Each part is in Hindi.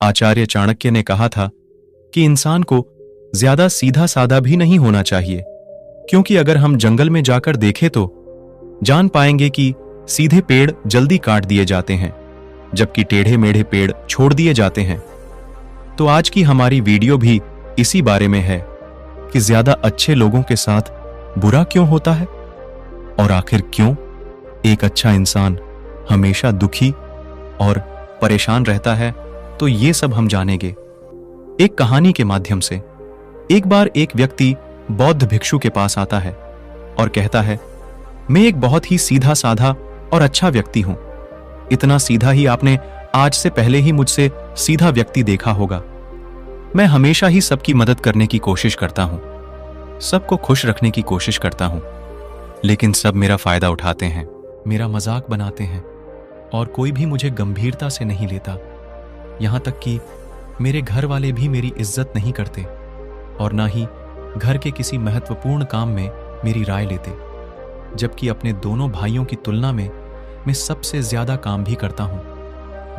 आचार्य चाणक्य ने कहा था कि इंसान को ज्यादा सीधा साधा भी नहीं होना चाहिए, क्योंकि अगर हम जंगल में जाकर देखें तो जान पाएंगे कि सीधे पेड़ जल्दी काट दिए जाते हैं, जबकि टेढ़े मेढ़े पेड़ छोड़ दिए जाते हैं। तो आज की हमारी वीडियो भी इसी बारे में है कि ज्यादा अच्छे लोगों के साथ बुरा क्यों होता है और आखिर क्यों एक अच्छा इंसान हमेशा दुखी और परेशान रहता है। तो ये सब हम जानेंगे एक कहानी के माध्यम से। एक बार एक व्यक्ति बौद्ध भिक्षु के पास आता है और कहता है, मैं एक बहुत ही सीधा साधा और अच्छा व्यक्ति हूं। इतना सीधा ही आपने आज से पहले ही मुझसे सीधा व्यक्ति देखा होगा। मैं हमेशा ही सबकी मदद करने की कोशिश करता हूं, सबको खुश रखने की कोशिश करता हूं, लेकिन सब मेरा फायदा उठाते हैं, मेरा मजाक बनाते हैं और कोई भी मुझे गंभीरता से नहीं लेता। यहां तक कि मेरे घर वाले भी मेरी इज्जत नहीं करते और ना ही घर के किसी महत्वपूर्ण काम में मेरी राय लेते, जबकि अपने दोनों भाइयों की तुलना में मैं सबसे ज्यादा काम भी करता हूं,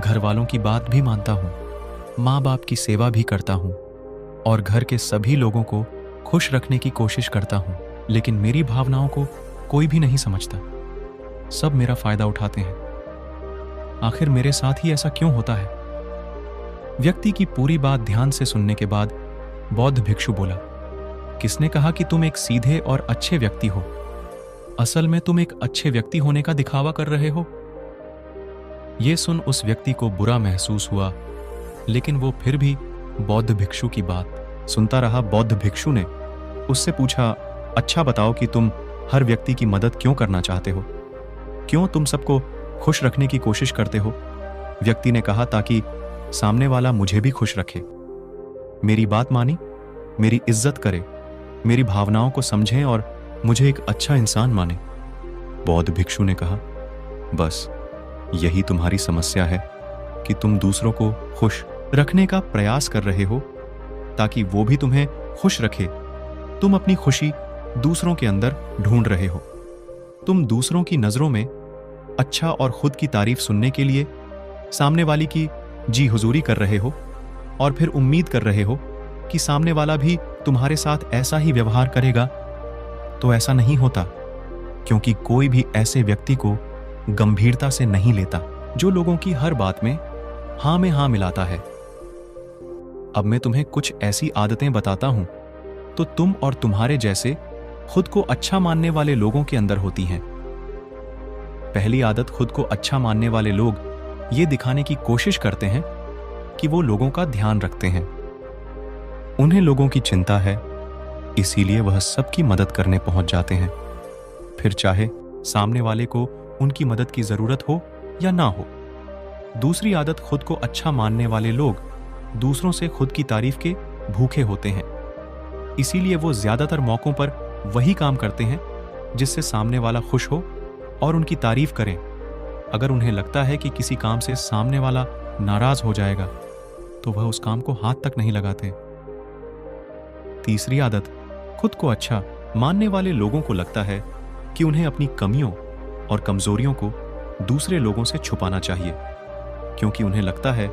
घर वालों की बात भी मानता हूं, माँ बाप की सेवा भी करता हूं और घर के सभी लोगों को खुश रखने की कोशिश करता हूं, लेकिन मेरी भावनाओं को कोई भी नहीं समझता। सब मेरा फायदा उठाते हैं। आखिर मेरे साथ ही ऐसा क्यों होता है? व्यक्ति की पूरी बात ध्यान से सुनने के बाद बौद्ध भिक्षु बोला, किसने कहा कि तुम एक सीधे और अच्छे व्यक्ति हो? असल में तुम एक अच्छे व्यक्ति होने का दिखावा कर रहे हो। यह सुन उस व्यक्ति को बुरा महसूस हुआ, लेकिन वो फिर भी बौद्ध भिक्षु की बात सुनता रहा। बौद्ध भिक्षु ने उससे पूछा, अच्छा बताओ कि तुम हर व्यक्ति की मदद क्यों करना चाहते हो? क्यों तुम सबको खुश रखने की कोशिश करते हो? व्यक्ति ने कहा, ताकि सामने वाला मुझे भी खुश रखे, मेरी बात मानी, मेरी इज्जत करे, मेरी भावनाओं को समझे और मुझे एक अच्छा इंसान माने। बौद्ध भिक्षु ने कहा, बस यही तुम्हारी समस्या है कि तुम दूसरों को खुश रखने का प्रयास कर रहे हो ताकि वो भी तुम्हें खुश रखे। तुम अपनी खुशी दूसरों के अंदर ढूंढ रहे हो। तुम दूसरों की नजरों में अच्छा और खुद की तारीफ सुनने के लिए सामने वाली की जी हुजूरी कर रहे हो और फिर उम्मीद कर रहे हो कि सामने वाला भी तुम्हारे साथ ऐसा ही व्यवहार करेगा। तो ऐसा नहीं होता, क्योंकि कोई भी ऐसे व्यक्ति को गंभीरता से नहीं लेता जो लोगों की हर बात में हाँ मिलाता है। अब मैं तुम्हें कुछ ऐसी आदतें बताता हूं तो तुम और तुम्हारे जैसे खुद को अच्छा मानने वाले लोगों के अंदर होती हैं। पहली आदत, खुद को अच्छा मानने वाले लोग ये दिखाने की कोशिश करते हैं कि वो लोगों का ध्यान रखते हैं। उन्हें लोगों की चिंता है, इसीलिए वह सबकी मदद करने पहुंच जाते हैं, फिर चाहे सामने वाले को उनकी मदद की जरूरत हो या ना हो। दूसरी आदत, खुद को अच्छा मानने वाले लोग दूसरों से खुद की तारीफ के भूखे होते हैं, इसीलिए वो ज्यादातर मौकों पर वही काम करते हैं जिससे सामने वाला खुश हो और उनकी तारीफ करें। अगर उन्हें लगता है कि किसी काम से सामने वाला नाराज हो जाएगा तो वह उस काम को हाथ तक नहीं लगाते। तीसरी आदत, खुद को अच्छा मानने वाले लोगों को लगता है कि उन्हें अपनी कमियों और कमजोरियों को दूसरे लोगों से छुपाना चाहिए, क्योंकि उन्हें लगता है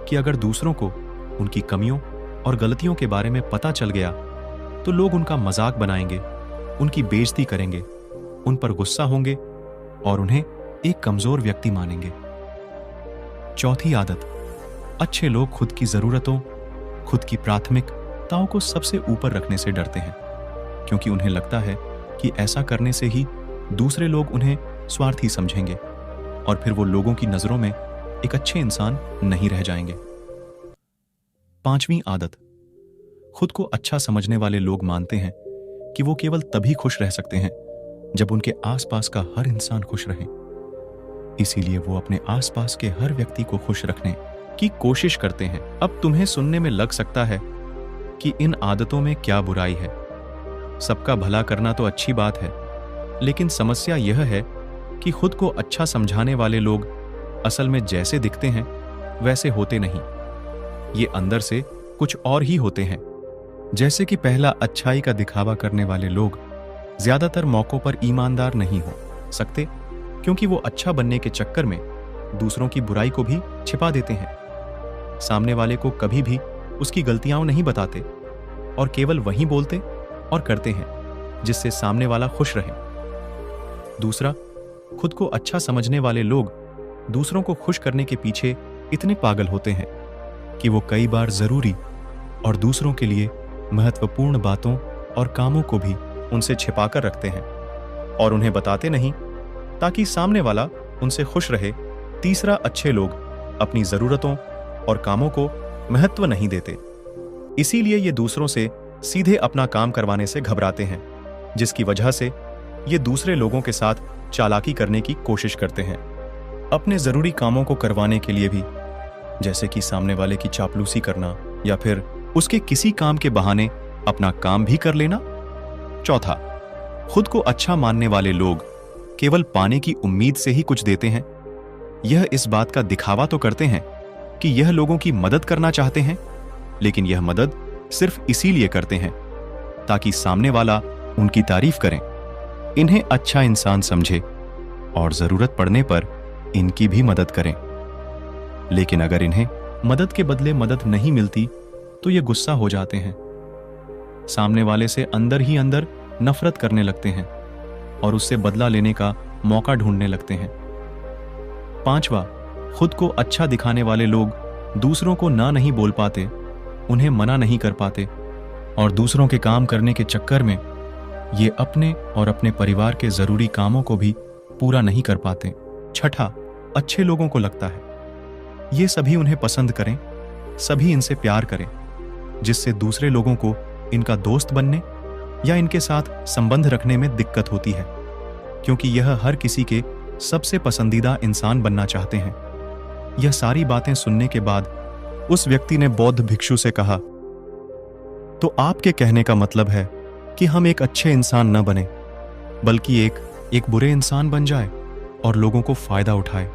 कि अगर दूसरों को उनकी कमियों और गलतियों के बारे में पता चल गया तो लोग उनका मजाक बनाएंगे, उनकी बेइज्जती करेंगे, उन पर गुस्सा होंगे और उन्हें एक कमजोर व्यक्ति मानेंगे। चौथी आदत, अच्छे लोग खुद की जरूरतों, खुद की प्राथमिकताओं को सबसे ऊपर रखने से डरते हैं, क्योंकि उन्हें लगता है कि ऐसा करने से ही दूसरे लोग उन्हें स्वार्थी समझेंगे और फिर वो लोगों की नजरों में एक अच्छे इंसान नहीं रह जाएंगे। पांचवी आदत, खुद को अच्छा समझने वाले लोग मानते हैं कि वो केवल तभी खुश रह सकते हैं जब उनके आसपास का हर इंसान खुश रहे, इसीलिए वो अपने आसपास के हर व्यक्ति को खुश रखने की कोशिश करते हैं। अब तुम्हें सुनने में लग सकता है कि इन आदतों में क्या बुराई है, सबका भला करना तो अच्छी बात है, लेकिन समस्या यह है कि खुद को अच्छा समझाने वाले लोग असल में जैसे दिखते हैं वैसे होते नहीं, ये अंदर से कुछ और ही होते हैं। जैसे कि पहला, अच्छाई का दिखावा करने वाले लोग ज्यादातर मौकों पर ईमानदार नहीं हो सकते, क्योंकि वो अच्छा बनने के चक्कर में दूसरों की बुराई को भी छिपा देते हैं। सामने वाले को कभी भी उसकी गलतियां नहीं बताते और केवल वही बोलते और करते हैं जिससे सामने वाला खुश रहे। दूसरा, खुद को अच्छा समझने वाले लोग दूसरों को खुश करने के पीछे इतने पागल होते हैं कि वो कई बार जरूरी और दूसरों के लिए महत्वपूर्ण बातों और कामों को भी उनसे छिपाकर रखते हैं और उन्हें बताते नहीं ताकि सामने वाला उनसे खुश रहे। तीसरा, अच्छे लोग अपनी जरूरतों और कामों को महत्व नहीं देते, इसीलिए ये दूसरों से सीधे अपना काम करवाने से घबराते हैं, जिसकी वजह से ये दूसरे लोगों के साथ चालाकी करने की कोशिश करते हैं अपने जरूरी कामों को करवाने के लिए भी, जैसे कि सामने वाले की चापलूसी करना या फिर उसके किसी काम के बहाने अपना काम भी कर लेना। चौथा, खुद को अच्छा मानने वाले लोग केवल पाने की उम्मीद से ही कुछ देते हैं। यह इस बात का दिखावा तो करते हैं कि यह लोगों की मदद करना चाहते हैं, लेकिन यह मदद सिर्फ इसीलिए करते हैं ताकि सामने वाला उनकी तारीफ करें, इन्हें अच्छा इंसान समझे और जरूरत पड़ने पर इनकी भी मदद करें। लेकिन अगर इन्हें मदद के बदले मदद नहीं मिलती तो ये गुस्सा हो जाते हैं, सामने वाले से अंदर ही अंदर नफरत करने लगते हैं और उससे बदला लेने का मौका ढूंढने लगते हैं। पांचवा, खुद को अच्छा दिखाने वाले लोग दूसरों को ना नहीं बोल पाते, उन्हें मना नहीं कर पाते और दूसरों के काम करने के चक्कर में ये अपने और अपने परिवार के जरूरी कामों को भी पूरा नहीं कर पाते। छठा, अच्छे लोगों को लगता है ये सभी उन्हें पसंद करें, सभी इनसे प्यार करें, जिससे दूसरे लोगों को इनका दोस्त बनने या इनके साथ संबंध रखने में दिक्कत होती है, क्योंकि यह हर किसी के सबसे पसंदीदा इंसान बनना चाहते हैं। यह सारी बातें सुनने के बाद उस व्यक्ति ने बौद्ध भिक्षु से कहा, तो आपके कहने का मतलब है कि हम एक अच्छे इंसान न बने बल्कि एक बुरे इंसान बन जाए और लोगों को फायदा उठाए।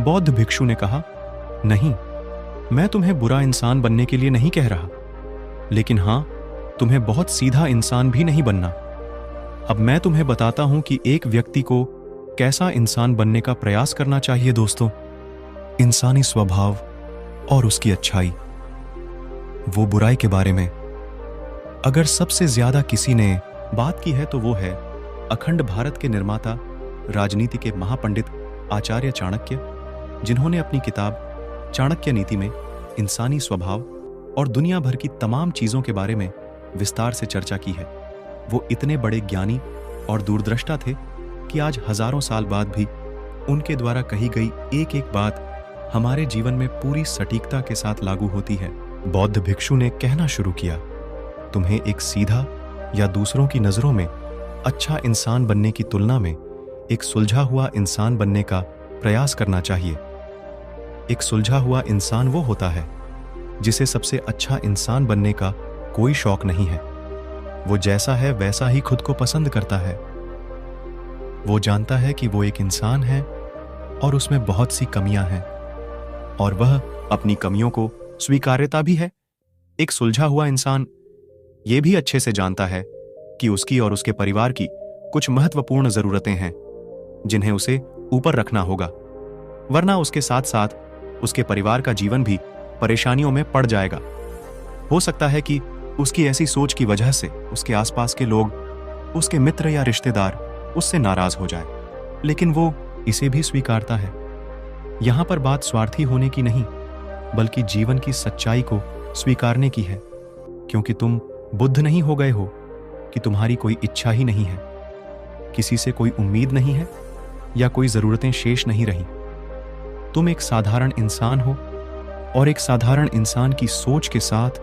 बौद्ध भिक्षु ने कहा, नहीं, मैं तुम्हें बुरा इंसान बनने के लिए नहीं कह रहा, लेकिन हां, तुम्हें बहुत सीधा इंसान भी नहीं बनना। अब मैं तुम्हें बताता हूं कि एक व्यक्ति को कैसा इंसान बनने का प्रयास करना चाहिए। दोस्तों, इंसानी स्वभाव और उसकी अच्छाई। वो बुराई के बारे में अगर सबसे ज्यादा किसी ने बात की है तो वो है अखंड भारत के निर्माता, राजनीति के महापंडित आचार्य चाणक्य, जिन्होंने अपनी किताब चाणक्य नीति में इंसानी स्वभाव और दुनिया भर की तमाम चीजों के बारे में विस्तार से चर्चा की है। वो इतने बड़े ज्ञानी और दूरदृष्टा थे कि आज हजारों साल बाद भी उनके द्वारा कही गई एक एक बात हमारे जीवन में पूरी सटीकता के साथ लागू होती है। बौद्ध भिक्षु ने कहना शुरू किया, तुम्हें एक सीधा या दूसरों की नजरों में अच्छा इंसान बनने की तुलना में एक सुलझा हुआ इंसान बनने का प्रयास करना चाहिए। एक सुलझा हुआ इंसान वो होता है जिसे सबसे अच्छा इंसान बनने का कोई शौक नहीं है। वो जैसा है वैसा ही खुद को पसंद करता है। वो जानता है कि वो एक इंसान है और उसमें बहुत सी कमियां हैं और वह अपनी कमियों को स्वीकार्यता भी है। एक सुलझा हुआ इंसान ये भी अच्छे से जानता है कि उसकी और उसके परिवार की कुछ महत्वपूर्ण जरूरतें हैं जिन्हें उसे ऊपर रखना होगा, वरना उसके साथ साथ उसके परिवार का जीवन भी परेशानियों में पड़ जाएगा। हो सकता है कि उसकी ऐसी सोच की वजह से उसके आसपास के लोग, उसके मित्र या रिश्तेदार उससे नाराज हो जाए, लेकिन वो इसे भी स्वीकारता है। यहां पर बात स्वार्थी होने की नहीं, बल्कि जीवन की सच्चाई को स्वीकारने की है, क्योंकि तुम बुद्ध नहीं हो गए हो कि तुम्हारी कोई इच्छा ही नहीं है, किसी से कोई उम्मीद नहीं है या कोई जरूरतें शेष नहीं रही। तुम एक साधारण इंसान हो और एक साधारण इंसान की सोच के साथ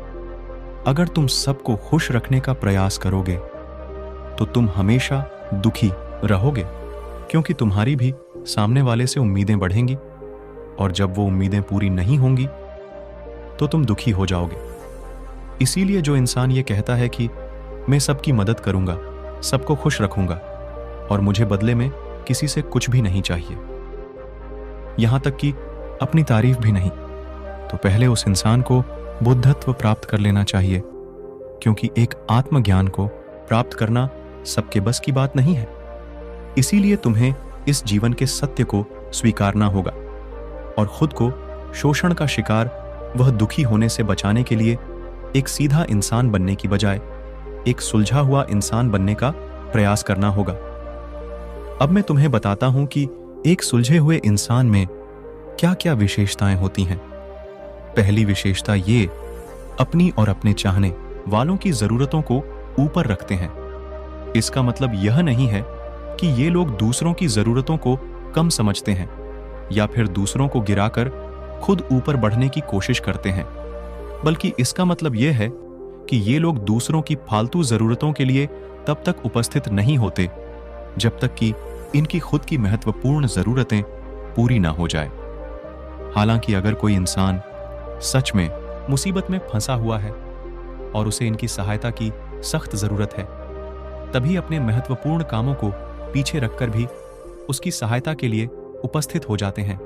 अगर तुम सबको खुश रखने का प्रयास करोगे तो तुम हमेशा दुखी रहोगे, क्योंकि तुम्हारी भी सामने वाले से उम्मीदें बढ़ेंगी और जब वो उम्मीदें पूरी नहीं होंगी तो तुम दुखी हो जाओगे। इसीलिए जो इंसान ये कहता है कि मैं सबकी मदद करूंगा, सबको खुश रखूंगा और मुझे बदले में किसी से कुछ भी नहीं चाहिए, यहां तक कि अपनी तारीफ भी नहीं, तो पहले उस इंसान को बुद्धत्व प्राप्त कर लेना चाहिए, क्योंकि एक आत्मज्ञान को प्राप्त करना सबके बस की बात नहीं है। इसीलिए तुम्हें इस जीवन के सत्य को स्वीकारना होगा और खुद को शोषण का शिकार वह दुखी होने से बचाने के लिए एक सीधा इंसान बनने की बजाय एक सुलझा हुआ इंसान बनने का प्रयास करना होगा। अब मैं तुम्हें बताता हूं कि एक सुलझे हुए इंसान में क्या क्या विशेषताएं होती हैं। पहली विशेषता ये अपनी और अपने चाहने वालों की जरूरतों को ऊपर रखते हैं। इसका मतलब यह नहीं है कि ये लोग दूसरों की जरूरतों को कम समझते हैं या फिर दूसरों को गिराकर खुद ऊपर बढ़ने की कोशिश करते हैं, बल्कि इसका मतलब यह है कि ये लोग दूसरों की फालतू जरूरतों के लिए तब तक उपस्थित नहीं होते जब तक कि इनकी खुद की महत्वपूर्ण जरूरतें पूरी ना हो जाए। हालांकि अगर कोई इंसान सच में मुसीबत में फंसा हुआ है और उसे इनकी सहायता की सख्त जरूरत है, तभी अपने महत्वपूर्ण कामों को पीछे रखकर भी उसकी सहायता के लिए उपस्थित हो जाते हैं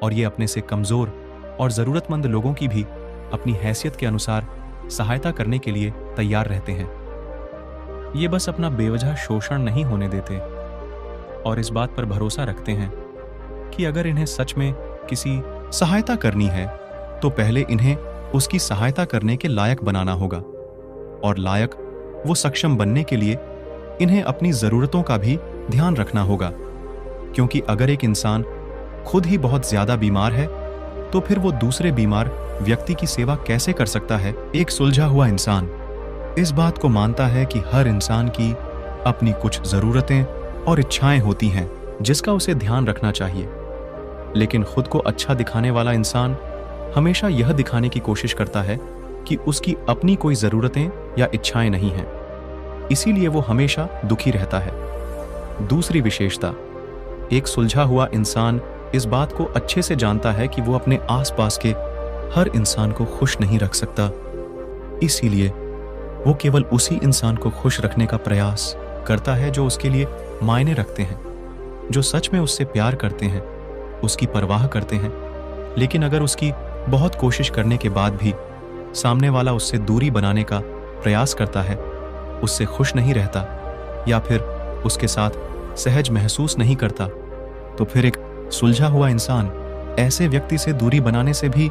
और ये अपने से कमजोर और जरूरतमंद लोगों की भी अपनी हैसियत के अनुसार सहायता करने के लिए तैयार रहते हैं। ये बस अपना बेवजह शोषण नहीं होने देते और इस बात पर भरोसा रखते हैं कि अगर इन्हें सच में किसी सहायता करनी है तो पहले इन्हें उसकी सहायता करने के लायक बनाना होगा, और लायक वो सक्षम बनने के लिए इन्हें अपनी जरूरतों का भी ध्यान रखना होगा। क्योंकि अगर एक इंसान खुद ही बहुत ज्यादा बीमार है तो फिर वो दूसरे बीमार व्यक्ति की सेवा कैसे कर सकता है। एक सुलझा हुआ इंसान इस बात को मानता है कि हर इंसान की अपनी कुछ जरूरतें और इच्छाएं होती हैं जिसका उसे ध्यान रखना चाहिए, लेकिन खुद को अच्छा दिखाने वाला इंसान हमेशा यह दिखाने की कोशिश करता है कि उसकी अपनी कोई जरूरतें या इच्छाएं नहीं हैं, इसीलिए वो हमेशा दुखी रहता है। दूसरी विशेषता, एक सुलझा हुआ इंसान इस बात को अच्छे से जानता है कि वो अपने आसपास के हर इंसान को खुश नहीं रख सकता, इसीलिए वो केवल उसी इंसान को खुश रखने का प्रयास करता है जो उसके लिए मायने रखते हैं, जो सच में उससे प्यार करते हैं, उसकी परवाह करते हैं। लेकिन अगर उसकी बहुत कोशिश करने के बाद भी सामने वाला उससे दूरी बनाने का प्रयास करता है, उससे खुश नहीं रहता या फिर उसके साथ सहज महसूस नहीं करता, तो फिर एक सुलझा हुआ इंसान ऐसे व्यक्ति से दूरी बनाने से भी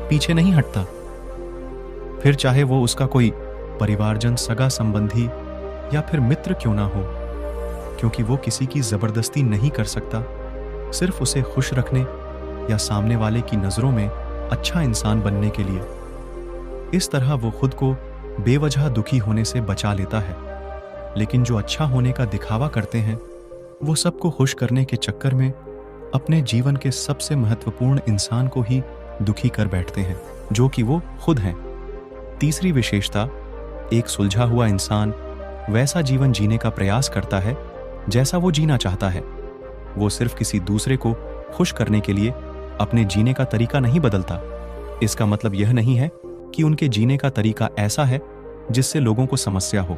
पीछे नहीं हटता, फिर चाहे वो उसका कोई परिवारजन, सगा संबंधी या फिर मित्र क्यों ना हो, क्योंकि वो किसी की जबरदस्ती नहीं कर सकता, सिर्फ उसे खुश रखने या सामने वाले की नजरों में अच्छा इंसान बनने के लिए। इस तरह वो खुद को बेवजह दुखी होने से बचा लेता है। लेकिन जो अच्छा होने का दिखावा करते हैं वो सबको खुश करने के चक्कर में अपने जीवन के सबसे महत्वपूर्ण इंसान को ही दुखी कर बैठते हैं, जो कि वो खुद हैं। तीसरी विशेषता, एक सुलझा हुआ इंसान वैसा जीवन जीने का प्रयास करता है जैसा वो जीना चाहता है। वो सिर्फ किसी दूसरे को खुश करने के लिए अपने जीने का तरीका नहीं बदलता। इसका मतलब यह नहीं है कि उनके जीने का तरीका ऐसा है जिससे लोगों को समस्या हो।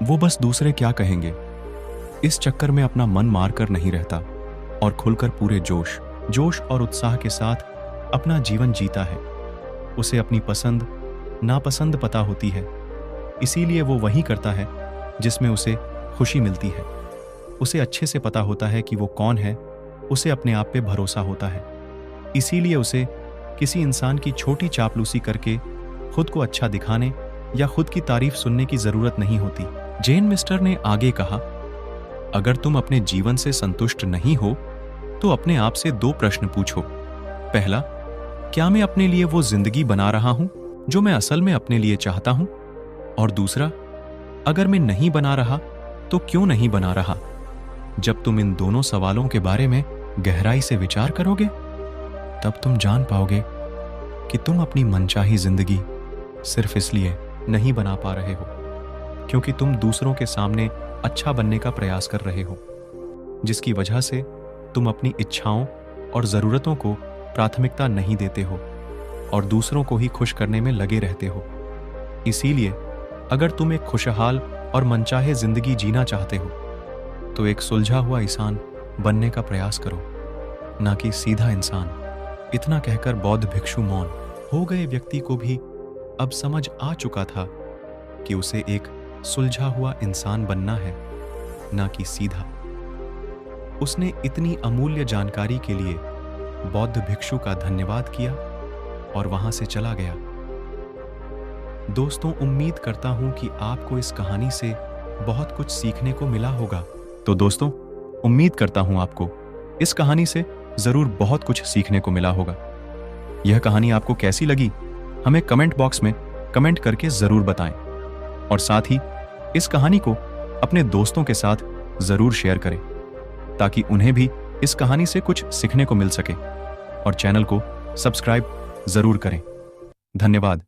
वो बस दूसरे क्या कहेंगे इस चक्कर में अपना मन मारकर नहीं रहता और खुलकर पूरे जोश और उत्साह के साथ अपना जीवन जीता है। उसे अपनी पसंद नापसंद पता होती है, इसीलिए वो वही करता है जिसमें उसे खुशी मिलती है। उसे अच्छे से पता होता है कि वो कौन है, उसे अपने आप पे भरोसा होता है, इसीलिए उसे किसी इंसान की छोटी चापलूसी करके खुद को अच्छा दिखाने या खुद की तारीफ सुनने की जरूरत नहीं होती। जेन मिस्टर ने आगे कहा, अगर तुम अपने जीवन से संतुष्ट नहीं हो तो अपने आप से 2 प्रश्न पूछो। पहला, क्या मैं अपने लिए वो जिंदगी बना रहा हूं जो मैं असल में अपने लिए चाहता हूं? और दूसरा, अगर मैं नहीं बना रहा तो क्यों नहीं बना रहा? जब तुम इन दोनों सवालों के बारे में गहराई से विचार करोगे तब तुम जान पाओगे कि तुम अपनी मनचाही जिंदगी सिर्फ इसलिए नहीं बना पा रहे हो क्योंकि तुम दूसरों के सामने अच्छा बनने का प्रयास कर रहे हो, जिसकी वजह से तुम अपनी इच्छाओं और जरूरतों को प्राथमिकता नहीं देते हो और दूसरों को ही खुश करने में लगे रहते हो। इसीलिए अगर तुम एक खुशहाल और मनचाहे जिंदगी जीना चाहते हो तो एक सुलझा हुआ इंसान बनने का प्रयास करो, ना कि सीधा इंसान। इतना कहकर बौद्ध भिक्षु मौन हो गए। व्यक्ति को भी अब समझ आ चुका था कि उसे एक सुलझा हुआ इंसान बनना है, ना कि सीधा। उसने इतनी अमूल्य जानकारी के लिए बौद्ध भिक्षु का धन्यवाद किया और वहां से चला गया। दोस्तों, उम्मीद करता हूं कि आपको इस कहानी से बहुत कुछ सीखने को मिला होगा। तो दोस्तों, उम्मीद करता हूं आपको इस कहानी से जरूर बहुत कुछ सीखने को मिला होगा। यह कहानी आपको कैसी लगी, हमें कमेंट बॉक्स में कमेंट करके जरूर बताएं और साथ ही इस कहानी को अपने दोस्तों के साथ जरूर शेयर करें ताकि उन्हें भी इस कहानी से कुछ सीखने को मिल सके। और चैनल को सब्सक्राइब जरूर करें। धन्यवाद।